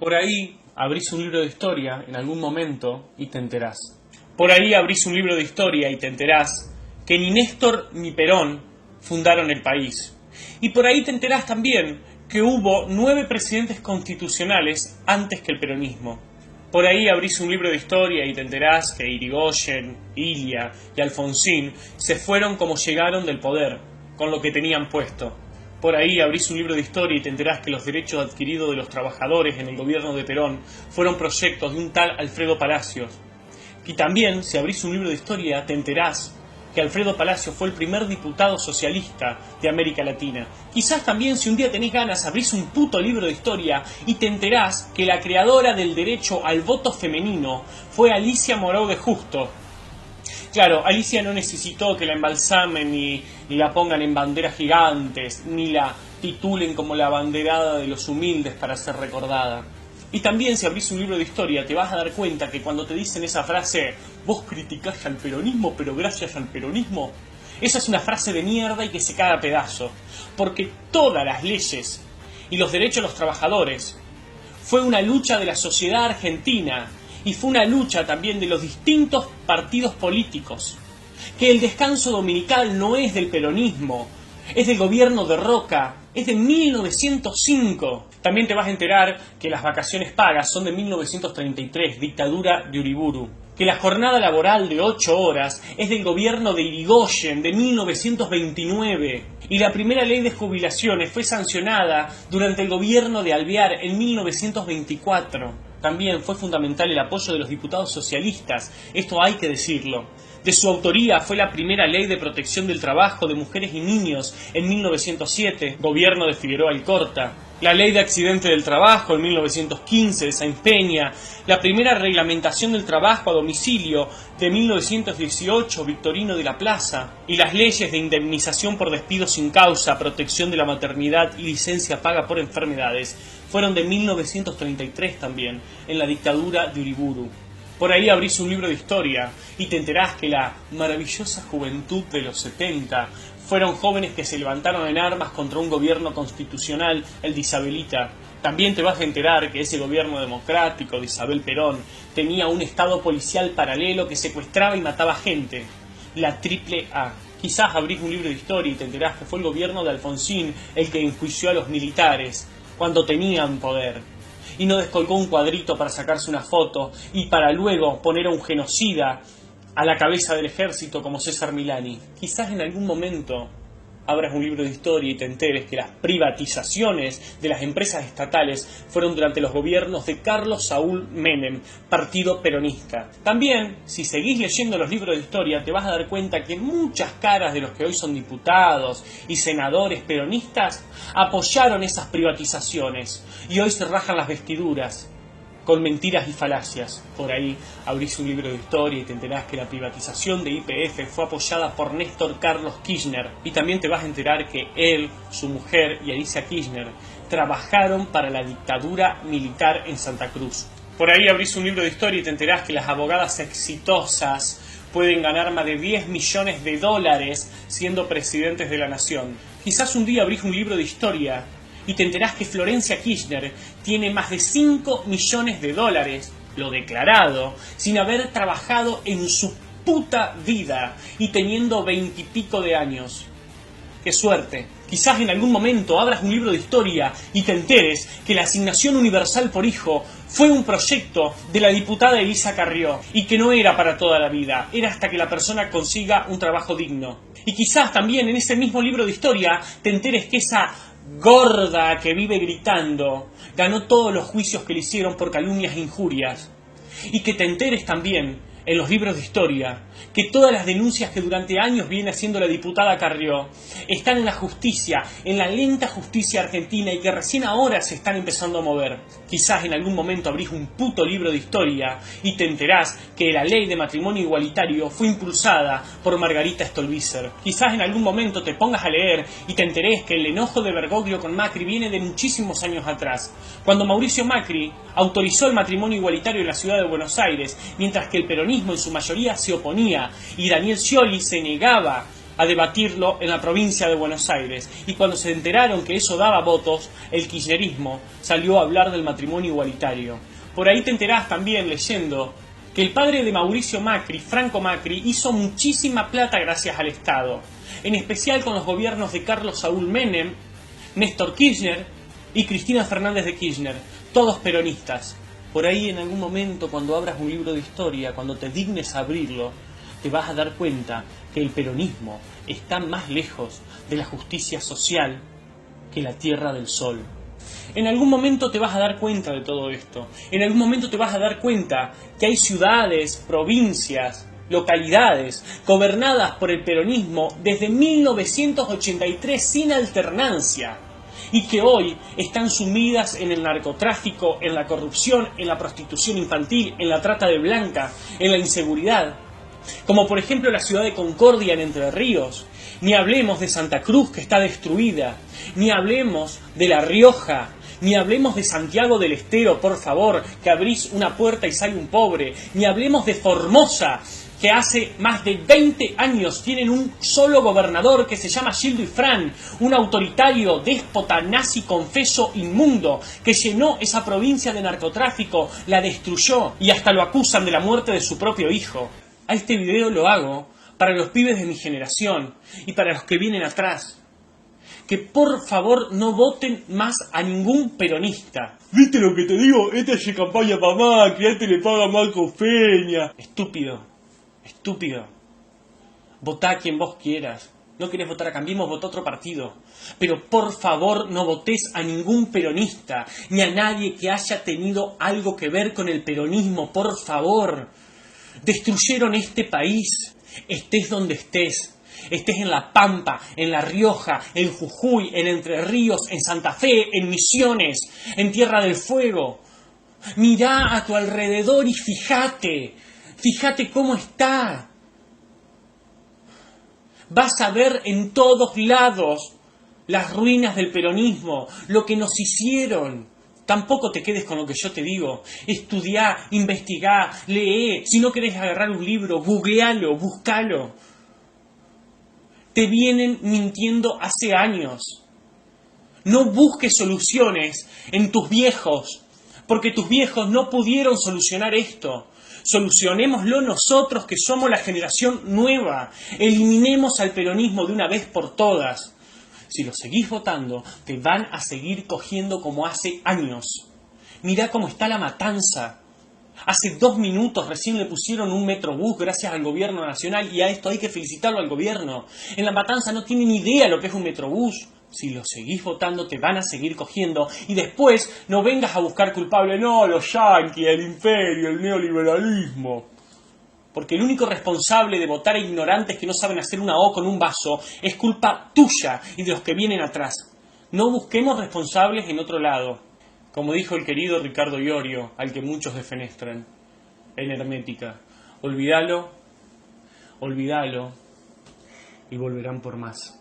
Por ahí abrís un libro de historia en algún momento y te enterás. Por ahí abrís un libro de historia y te enterás que ni Néstor ni Perón fundaron el país. Y por ahí te enterás también que hubo 9 presidentes constitucionales antes que el peronismo. Por ahí abrís un libro de historia y te enterás que Irigoyen, Ilia y Alfonsín se fueron como llegaron del poder, con lo que tenían puesto. Por ahí abrís un libro de historia y te enterás que los derechos adquiridos de los trabajadores en el gobierno de Perón fueron proyectos de un tal Alfredo Palacios. Y también, si abrís un libro de historia, te enterás que Alfredo Palacios fue el primer diputado socialista de América Latina. Quizás también, si un día tenés ganas, abrís un puto libro de historia y te enterás que la creadora del derecho al voto femenino fue Alicia Moreau de Justo. Claro, Alicia no necesitó que la embalsamen ni la pongan en banderas gigantes, ni la titulen como la abanderada de los humildes para ser recordada. Y también, si abrís un libro de historia, te vas a dar cuenta que cuando te dicen esa frase, vos criticás al peronismo, pero gracias al peronismo, esa es una frase de mierda y que se cae a pedazos. Porque todas las leyes y los derechos de los trabajadores fue una lucha de la sociedad argentina y fue una lucha también de los distintos partidos políticos. Que el descanso dominical no es del peronismo, es del gobierno de Roca, es de 1905. También te vas a enterar que las vacaciones pagas son de 1933, dictadura de Uriburu. Que la jornada laboral de 8 horas es del gobierno de Irigoyen, de 1929. Y la primera ley de jubilaciones fue sancionada durante el gobierno de Alvear en 1924. También fue fundamental el apoyo de los diputados socialistas, esto hay que decirlo. De su autoría fue la primera ley de protección del trabajo de mujeres y niños en 1907, gobierno de Figueroa Alcorta. La ley de accidente del trabajo en 1915 de Sáenz Peña, la primera reglamentación del trabajo a domicilio de 1918, Victorino de la Plaza, y las leyes de indemnización por despido sin causa, protección de la maternidad y licencia paga por enfermedades, fueron de 1933 también, en la dictadura de Uriburu. Por ahí abrís un libro de historia y te enterás que la maravillosa juventud de los 70 fueron jóvenes que se levantaron en armas contra un gobierno constitucional, el de Isabelita. También te vas a enterar que ese gobierno democrático de Isabel Perón tenía un estado policial paralelo que secuestraba y mataba gente, la AAA. Quizás abrís un libro de historia y te enterás que fue el gobierno de Alfonsín el que enjuició a los militares cuando tenían poder y no descolgó un cuadrito para sacarse una foto y para luego poner a un genocida a la cabeza del ejército como César Milani. Quizás en algún momento abras un libro de historia y te enteres que las privatizaciones de las empresas estatales fueron durante los gobiernos de Carlos Saúl Menem, partido peronista. También, si seguís leyendo los libros de historia, te vas a dar cuenta que muchas caras de los que hoy son diputados y senadores peronistas apoyaron esas privatizaciones y hoy se rajan las vestiduras con mentiras y falacias. Por ahí abrís un libro de historia y te enterás que la privatización de YPF fue apoyada por Néstor Carlos Kirchner. Y también te vas a enterar que él, su mujer y Alicia Kirchner trabajaron para la dictadura militar en Santa Cruz. Por ahí abrís un libro de historia y te enterás que las abogadas exitosas pueden ganar más de 10 millones de dólares siendo presidentes de la nación. Quizás un día abrís un libro de historia y te enterás que Florencia Kirchner tiene más de 5 millones de dólares, lo declarado, sin haber trabajado en su puta vida y teniendo 20 y pico de años. ¡Qué suerte! Quizás en algún momento abras un libro de historia y te enteres que la asignación universal por hijo fue un proyecto de la diputada Elisa Carrió y que no era para toda la vida, era hasta que la persona consiga un trabajo digno. Y quizás también en ese mismo libro de historia te enteres que esa gorda que vive gritando ganó todos los juicios que le hicieron por calumnias e injurias. Y que te enteres también en los libros de historia que todas las denuncias que durante años viene haciendo la diputada Carrió están en la justicia, en la lenta justicia argentina y que recién ahora se están empezando a mover. Quizás en algún momento abrís un puto libro de historia y te enterás que la ley de matrimonio igualitario fue impulsada por Margarita Stolbizer. Quizás en algún momento te pongas a leer y te enterés que el enojo de Bergoglio con Macri viene de muchísimos años atrás, cuando Mauricio Macri autorizó el matrimonio igualitario en la ciudad de Buenos Aires, mientras que el peronismo en su mayoría se oponía y Daniel Scioli se negaba a debatirlo en la provincia de Buenos Aires. Y cuando se enteraron que eso daba votos, el kirchnerismo salió a hablar del matrimonio igualitario. Por ahí te enterás también leyendo que el padre de Mauricio Macri, Franco Macri, hizo muchísima plata gracias al Estado, en especial con los gobiernos de Carlos Saúl Menem, Néstor Kirchner y Cristina Fernández de Kirchner, todos peronistas. Por ahí en algún momento, cuando abras un libro de historia, cuando te dignes a abrirlo, te vas a dar cuenta que el peronismo está más lejos de la justicia social que la Tierra del Sol. En algún momento te vas a dar cuenta de todo esto. En algún momento te vas a dar cuenta que hay ciudades, provincias, localidades gobernadas por el peronismo desde 1983 sin alternancia y que hoy están sumidas en el narcotráfico, en la corrupción, en la prostitución infantil, en la trata de blancas, en la inseguridad. Como por ejemplo la ciudad de Concordia en Entre Ríos. Ni hablemos de Santa Cruz, que está destruida. Ni hablemos de La Rioja. Ni hablemos de Santiago del Estero, por favor, que abrís una puerta y sale un pobre. Ni hablemos de Formosa, que hace más de 20 años tienen un solo gobernador que se llama Gildo Ifrán, un autoritario, déspota, nazi, confeso, inmundo, que llenó esa provincia de narcotráfico, la destruyó y hasta lo acusan de la muerte de su propio hijo. A este video lo hago para los pibes de mi generación y para los que vienen atrás. Que por favor no voten más a ningún peronista. ¿Viste lo que te digo? Esta es campaña para Macri, a este le paga Marco Peña. Estúpido, estúpido. Votá a quien vos quieras. No querés votar a Cambiemos, votá a otro partido. Pero por favor no votés a ningún peronista, ni a nadie que haya tenido algo que ver con el peronismo, por favor. Destruyeron este país, estés donde estés. Estés en La Pampa, en La Rioja, en Jujuy, en Entre Ríos, en Santa Fe, en Misiones, en Tierra del Fuego. Mirá a tu alrededor y fíjate cómo está. Vas a ver en todos lados las ruinas del peronismo, lo que nos hicieron. Tampoco te quedes con lo que yo te digo. Estudiá, investigá, lee. Si no querés agarrar un libro, googlealo, buscalo. Te vienen mintiendo hace años. No busques soluciones en tus viejos, porque tus viejos no pudieron solucionar esto. Solucionémoslo nosotros, que somos la generación nueva. Eliminemos al peronismo de una vez por todas. Si lo seguís votando, te van a seguir cogiendo como hace años. Mirá cómo está La Matanza. Hace 2 minutos recién le pusieron un metrobús gracias al gobierno nacional y a esto hay que felicitarlo al gobierno. En La Matanza no tienen idea lo que es un metrobús. Si lo seguís votando te van a seguir cogiendo y después no vengas a buscar culpable. No, los yanquis, el imperio, el neoliberalismo. Porque el único responsable de votar a ignorantes que no saben hacer una O con un vaso es culpa tuya y de los que vienen atrás. No busquemos responsables en otro lado. Como dijo el querido Ricardo Iorio, al que muchos defenestran, en Hermética, olvídalo y volverán por más.